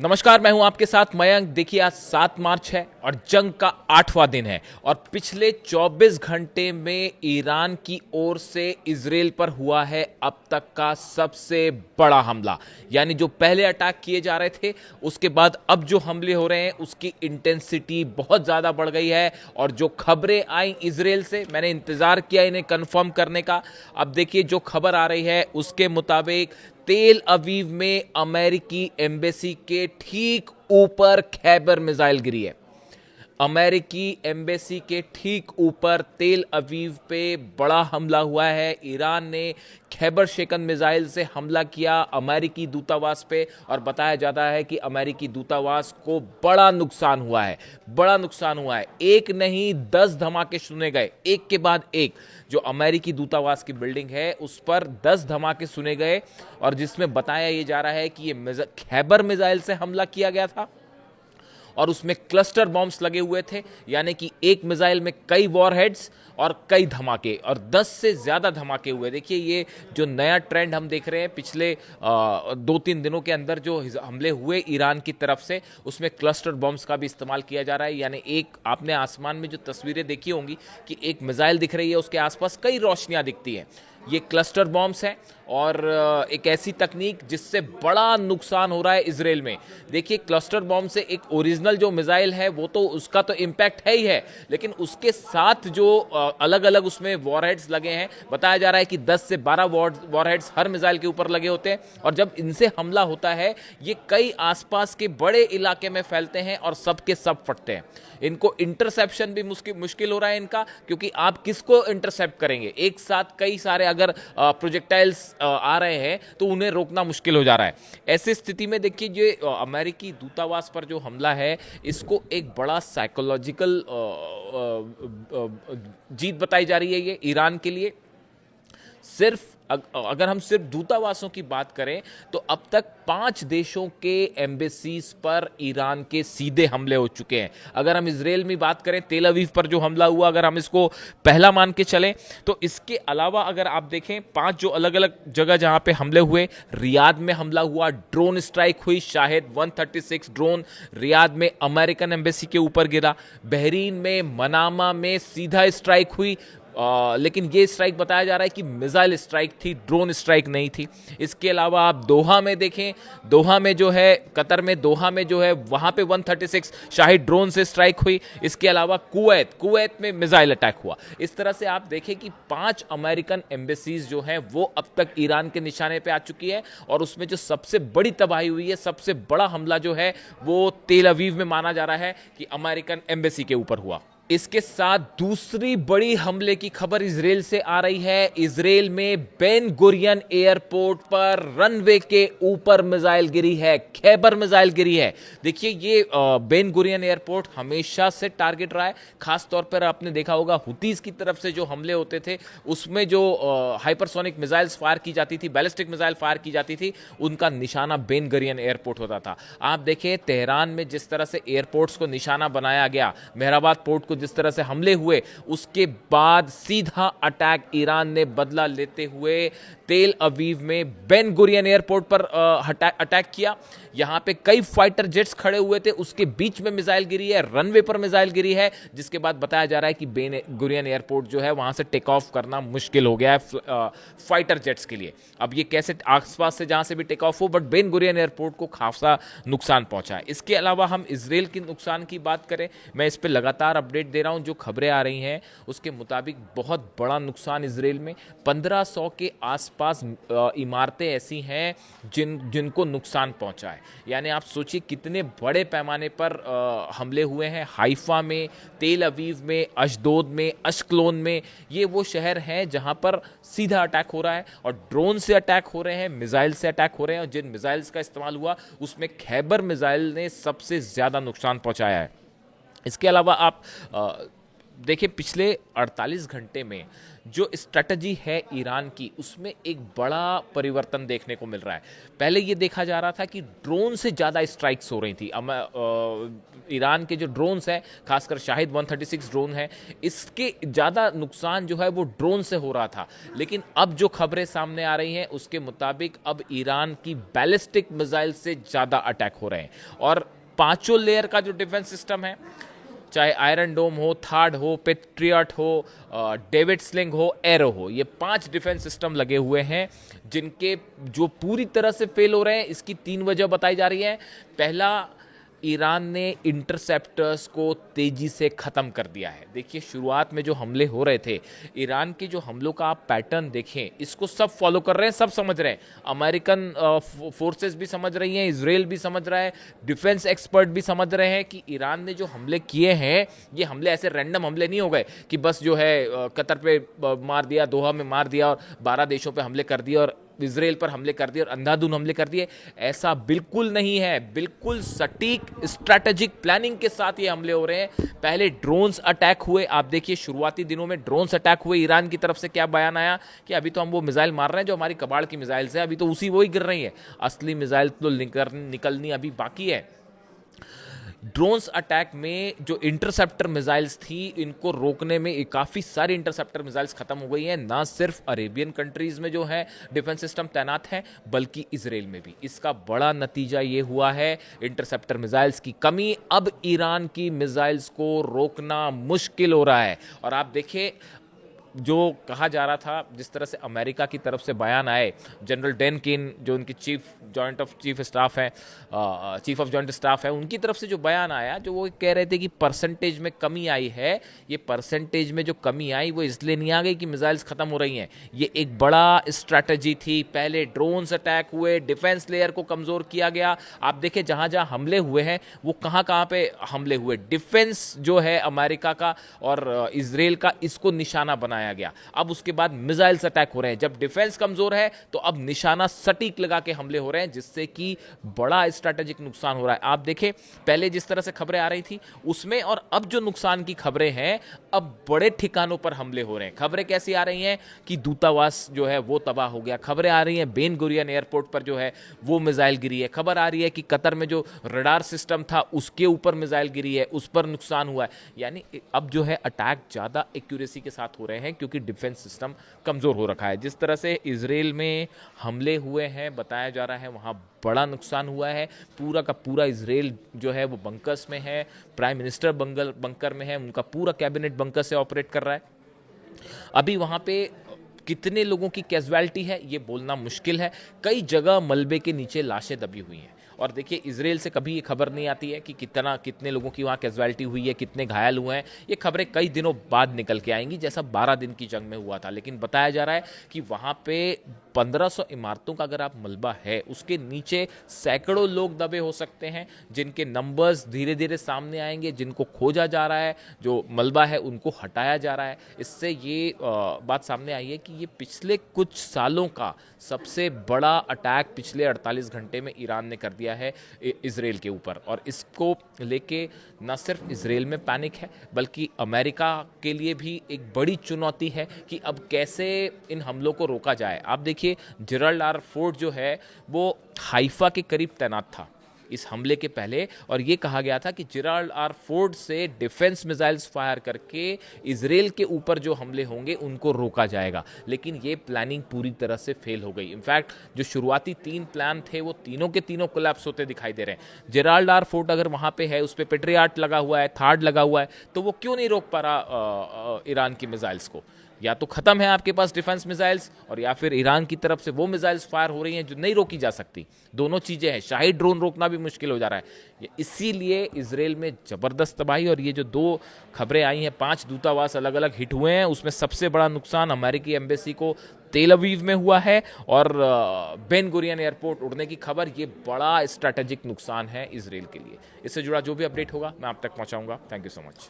नमस्कार, मैं हूं आपके साथ मयंक। देखिए, आज 7 मार्च है और जंग का 8वां दिन है और पिछले 24 घंटे में ईरान की ओर से इजराइल पर हुआ है अब तक का सबसे बड़ा हमला। यानी जो पहले अटैक किए जा रहे थे उसके बाद अब जो हमले हो रहे हैं उसकी इंटेंसिटी बहुत ज़्यादा बढ़ गई है। और जो खबरें आई इजराइल से, मैंने इंतज़ार किया इन्हें कंफर्म करने का। अब देखिए, जो खबर आ रही है उसके मुताबिक तेल अवीव में अमेरिकी एम्बेसी के ठीक ऊपर खैबर मिसाइल गिरी है। अमेरिकी एम्बेसी के ठीक ऊपर तेल अवीव पे बड़ा हमला हुआ है। ईरान ने खैबर शेकन मिसाइल से हमला किया अमेरिकी दूतावास पे और बताया जाता है कि अमेरिकी दूतावास को बड़ा नुकसान हुआ है। बड़ा नुकसान हुआ है, एक नहीं 10 धमाके सुने गए, एक के बाद एक। जो अमेरिकी दूतावास की बिल्डिंग है उस पर 10 धमाके सुने गए और जिसमें बताया ये जा रहा है कि ये खैबर मिसाइल से हमला किया गया था और उसमें क्लस्टर बॉम्ब्स लगे हुए थे। यानी कि एक मिसाइल में कई वॉरहेड्स और कई धमाके और 10 से ज़्यादा धमाके हुए। देखिए, ये जो नया ट्रेंड हम देख रहे हैं पिछले 2-3 दिनों के अंदर जो हमले हुए ईरान की तरफ से, उसमें क्लस्टर बॉम्ब्स का भी इस्तेमाल किया जा रहा है। यानी एक आपने आसमान में जो तस्वीरें देखी होंगी कि एक मिसाइल दिख रही है, उसके आसपास कई रोशनियां दिखती हैं, ये क्लस्टर बॉम्ब्स हैं और एक ऐसी तकनीक जिससे बड़ा नुकसान हो रहा है इजराइल में। देखिए, क्लस्टर बॉम्ब से एक ओरिजिनल जो मिसाइल है वो तो उसका तो इम्पैक्ट है ही है, लेकिन उसके साथ जो अलग अलग उसमें वॉरहेड्स लगे हैं, बताया जा रहा है कि 10 से 12 वॉरहेड्स हर मिसाइल के ऊपर लगे होते हैं और जब इनसे हमला होता है ये कई आसपास के बड़े इलाके में फैलते हैं और सबके सब फटते हैं। इनको इंटरसेप्शन भी मुश्किल हो रहा है इनका, क्योंकि आप किसको इंटरसेप्ट करेंगे? एक साथ कई सारे अगर प्रोजेक्टाइल्स आ रहे हैं तो उन्हें रोकना मुश्किल हो जा रहा है। ऐसी स्थिति में देखिए, जो अमेरिकी दूतावास पर जो हमला है इसको एक बड़ा साइकोलॉजिकल जीत बताई जा रही है ये ईरान के लिए। सिर्फ अगर हम सिर्फ दूतावासों की बात करें तो अब तक 5 देशों के एम्बेसीज पर ईरान के सीधे हमले हो चुके हैं। अगर हम इजराइल में बात करें, तेल अवीव पर जो हमला हुआ, अगर हम इसको पहला मान के चलें तो इसके अलावा अगर आप देखें 5 जो अलग अलग जगह जहां पे हमले हुए, रियाद में हमला हुआ, ड्रोन स्ट्राइक हुई, शाहिद 136 ड्रोन रियाद में अमेरिकन एम्बेसी के ऊपर गिरा। बहरीन में मनामा में सीधा स्ट्राइक हुई, लेकिन ये स्ट्राइक बताया जा रहा है कि मिसाइल स्ट्राइक थी, ड्रोन स्ट्राइक नहीं थी। इसके अलावा आप दोहा में देखें, दोहा में जो है, कतर में दोहा में जो है, वहां पे 136 शाहिद ड्रोन से स्ट्राइक हुई। इसके अलावा कुवैत में मिसाइल अटैक हुआ। इस तरह से आप देखें कि 5 अमेरिकन एम्बेसीज जो हैं वो अब तक ईरान के निशाने पे आ चुकी है और उसमें जो सबसे बड़ी तबाही हुई है, सबसे बड़ा हमला जो है वो तेल अवीव में माना जा रहा है कि अमेरिकन एम्बेसी के ऊपर हुआ। इसके साथ दूसरी बड़ी हमले की खबर इजराइल से आ रही है। इजराइल में बेन गुरियन एयरपोर्ट पर रनवे के ऊपर मिसाइल गिरी है, खैबर मिसाइल गिरी है। देखिए, ये बेन गुरियन एयरपोर्ट हमेशा से टारगेट रहा है। खास तौर पर आपने देखा होगा हुतीज की तरफ से जो हमले होते थे उसमें जो हाइपरसोनिक मिसाइल्स फायर की जाती थी, बैलिस्टिक मिसाइल फायर की जाती थी, उनका निशाना बेन गुरियन एयरपोर्ट होता था। आप देखिए, तेहरान में जिस तरह से एयरपोर्ट्स को निशाना बनाया गया, मेहराबाद पोर्ट को जिस तरह से हमले हुए, उसके बाद सीधा अटैक ईरान ने बदला लेते हुए तेल अवीव में बेन गुरियन एयरपोर्ट पर अटैक किया। यहां पे कई फाइटर जेट्स खड़े हुए थे, उसके बीच में मिसाइल गिरी है, रनवे पर मिसाइल गिरी है, जिसके बाद बताया जा रहा है कि बेन गुरियन एयरपोर्ट जो है वहां से टेक ऑफ करना मुश्किल हो गया है फाइटर जेट्स के लिए। अब ये कैसे आसपास से जहां से भी टेक ऑफ हो, बट बेन गुरियन एयरपोर्ट को खासा नुकसान पहुंचा है। इसके अलावा हम इजराइल के नुकसान की बात करें, मैं इस पर लगातार अपडेट दे रहा हूं। जो खबरें आ रही हैं उसके मुताबिक बहुत बड़ा नुकसान इजराइल में, 1500 के आसपास इमारतें ऐसी हैं जिनको नुकसान पहुंचा है। यानी आप सोचिए कितने बड़े पैमाने पर हमले हुए हैं। हाइफा में, तेल अवीव में, अशदोद में, अशक्लोन में, ये वो शहर हैं जहां पर सीधा अटैक हो रहा है और ड्रोन से अटैक हो रहे हैं, मिसाइल से अटैक हो रहे हैं। और जिन मिसाइल्स का इस्तेमाल हुआ उसमें खैबर मिसाइल ने सबसे ज्यादा नुकसान पहुंचाया है। इसके अलावा आप देखिए पिछले 48 घंटे में जो स्ट्रेटजी है ईरान की, उसमें एक बड़ा परिवर्तन देखने को मिल रहा है। पहले ये देखा जा रहा था कि ड्रोन से ज़्यादा स्ट्राइक्स हो रही थी। ईरान के जो ड्रोन्स हैं, खासकर शाहिद 136 ड्रोन है, इसके ज़्यादा नुकसान जो है वो ड्रोन से हो रहा था। लेकिन अब जो खबरें सामने आ रही हैं उसके मुताबिक अब ईरान की बैलिस्टिक मिसाइल से ज़्यादा अटैक हो रहे हैं। और पांचों लेयर का जो डिफेंस सिस्टम है, चाहे आयरन डोम हो, थार्ड हो, पेट्रियट हो, डेविड स्लिंग हो, एरो हो, ये 5 डिफेंस सिस्टम लगे हुए हैं जिनके जो पूरी तरह से फेल हो रहे हैं। इसकी 3 वजह बताई जा रही है। पहला, ईरान ने इंटरसेप्टर्स को तेजी से ख़त्म कर दिया है। देखिए शुरुआत में जो हमले हो रहे थे, ईरान के जो हमलों का आप पैटर्न देखें, इसको सब फॉलो कर रहे हैं, सब समझ रहे हैं। अमेरिकन फोर्सेस भी समझ रही हैं, इजराइल भी समझ रहा है, डिफेंस एक्सपर्ट भी समझ रहे हैं कि ईरान ने जो हमले किए हैं, ये हमले ऐसे रैंडम हमले नहीं हो गए कि बस जो है कतर पे मार दिया, दोहा में मार दिया और 12 देशों पे हमले कर दिए और इजराइल पर हमले कर दिए और अंधाधुन हमले कर दिए। ऐसा बिल्कुल नहीं है। बिल्कुल सटीक स्ट्रैटेजिक प्लानिंग के साथ ये हमले हो रहे हैं। पहले ड्रोन्स अटैक हुए। आप देखिए शुरुआती दिनों में ड्रोन्स अटैक हुए, ईरान की तरफ से क्या बयान आया कि अभी तो हम वो मिसाइल मार रहे हैं जो हमारी कबाड़ की मिसाइल है, अभी तो उसी वो ही गिर रही है, असली मिसाइल तो निकलनी अभी बाकी है। ड्रोन्स अटैक में जो इंटरसेप्टर मिसाइल्स थी, इनको रोकने में काफ़ी सारी इंटरसेप्टर मिसाइल्स खत्म हो गई हैं। ना सिर्फ अरेबियन कंट्रीज में जो है डिफेंस सिस्टम तैनात है, बल्कि इजराइल में भी। इसका बड़ा नतीजा ये हुआ है इंटरसेप्टर मिसाइल्स की कमी। अब ईरान की मिसाइल्स को रोकना मुश्किल हो रहा है। और आप देखिए जो कहा जा रहा था, जिस तरह से अमेरिका की तरफ से बयान आए, जनरल डेनकिन जो उनकी चीफ ऑफ जॉइंट स्टाफ है, उनकी तरफ से जो बयान आया, जो वो कह रहे थे कि परसेंटेज में कमी आई है। ये परसेंटेज में जो कमी आई वो इसलिए नहीं आ गई कि मिसाइल्स खत्म हो रही हैं, ये एक बड़ा स्ट्रैटेजी थी। पहले ड्रोन्स अटैक हुए, डिफेंस लेयर को कमजोर किया गया। आप देखें जहां जहां हमले हुए हैं वो कहां कहां पे हमले हुए, डिफेंस जो है अमेरिका का और इजराइल का, इसको निशाना बनाया गया। अब उसके बाद मिसाइल्स अटैक हो रहे हैं। जब डिफेंस कमजोर है तो अब निशाना सटीक लगा के हमले हो रहे हैं, जिससे कि बड़ा स्ट्रैटेजिक नुकसान हो रहा है। आप देखें पहले जिस तरह से खबरें आ रही थी उसमें और अब जो नुकसान की खबरें हैं, अब बड़े ठिकानों पर हमले हो रहे हैं। खबरें कैसी आ रही हैं कि दूतावास जो है वो तबाह हो गया। खबरें आ रही हैं बेन गुरियन एयरपोर्ट पर जो है वो मिसाइल गिरी है। खबर आ रही है कि कतर में जो रडार सिस्टम था उसके ऊपर मिसाइल गिरी है, उस पर नुकसान हुआ है। यानी अब जो है अटैक ज्यादा एक्यूरेसी के साथ हो रहे हैं क्योंकि डिफेंस सिस्टम कमजोर हो रखा है। जिस तरह से इजराइल में हमले हुए हैं, बताया जा रहा है वहां बड़ा नुकसान हुआ है। पूरा का पूरा इजराइल जो है वो बंकर्स में है, प्राइम मिनिस्टर बंकर में है, उनका पूरा कैबिनेट बंकर से ऑपरेट कर रहा है। अभी वहां पे कितने लोगों की कैजुअलिटी है ये बोलना मुश्किल है। कई जगह मलबे के नीचे लाशें दबी हुई हैं। और देखिए इजराइल से कभी ये खबर नहीं आती है कि कितने लोगों की वहाँ कैजुअलिटी हुई है, कितने घायल हुए हैं। ये खबरें कई दिनों बाद निकल के आएंगी, जैसा 12 दिन की जंग में हुआ था। लेकिन बताया जा रहा है कि वहाँ पे 1500 इमारतों का अगर आप मलबा है, उसके नीचे सैकड़ों लोग दबे हो सकते हैं, जिनके नंबर्स धीरे धीरे सामने आएंगे, जिनको खोजा जा रहा है, जो मलबा है उनको हटाया जा रहा है। इससे ये बात सामने आई है कि ये पिछले कुछ सालों का सबसे बड़ा अटैक पिछले 48 घंटे में ईरान ने कर दिया है इजराइल के ऊपर। और इसको लेके न सिर्फ इजराइल में पैनिक है, बल्कि अमेरिका के लिए भी एक बड़ी चुनौती है कि अब कैसे इन हमलों को रोका जाए। आप देखिए जेराल्ड आर फोर्ड जो है वो हाइफा के करीब तैनात था इस हमले के पहले, और ये कहा गया था कि जेराल्ड आर फोर्ड से डिफेंस मिसाइल्स फायर करके इजराइल के ऊपर जो हमले होंगे उनको रोका जाएगा। लेकिन ये प्लानिंग पूरी तरह से फेल हो गई। इनफैक्ट जो शुरुआती 3 प्लान थे वो तीनों के तीनों कोलैप्स होते दिखाई दे रहे हैं। जेराल्ड आर फोर्ड अगर वहां पे है, उस पर पेट्रियट लगा हुआ है, थार्ड लगा हुआ है, तो वो क्यों नहीं रोक पा रहा ईरान की मिसाइल्स को? या तो खत्म है आपके पास डिफेंस मिसाइल्स, और या फिर ईरान की तरफ से वो मिसाइल्स फायर हो रही हैं जो नहीं रोकी जा सकती। दोनों चीजें हैं। शाही ड्रोन रोकना भी मुश्किल हो जा रहा है। इसीलिए इजराइल में जबरदस्त तबाही। और ये जो 2 खबरें आई हैं, 5 दूतावास अलग अलग हिट हुए हैं, उसमें सबसे बड़ा नुकसान अमेरिकी एम्बेसी को तेल अवीव में हुआ है, और बेन गुरियन एयरपोर्ट उड़ने की खबर, ये बड़ा स्ट्रैटेजिक नुकसान है इजराइल के लिए। इससे जुड़ा जो भी अपडेट होगा मैं आप तक पहुंचाऊंगा। Thank you so much.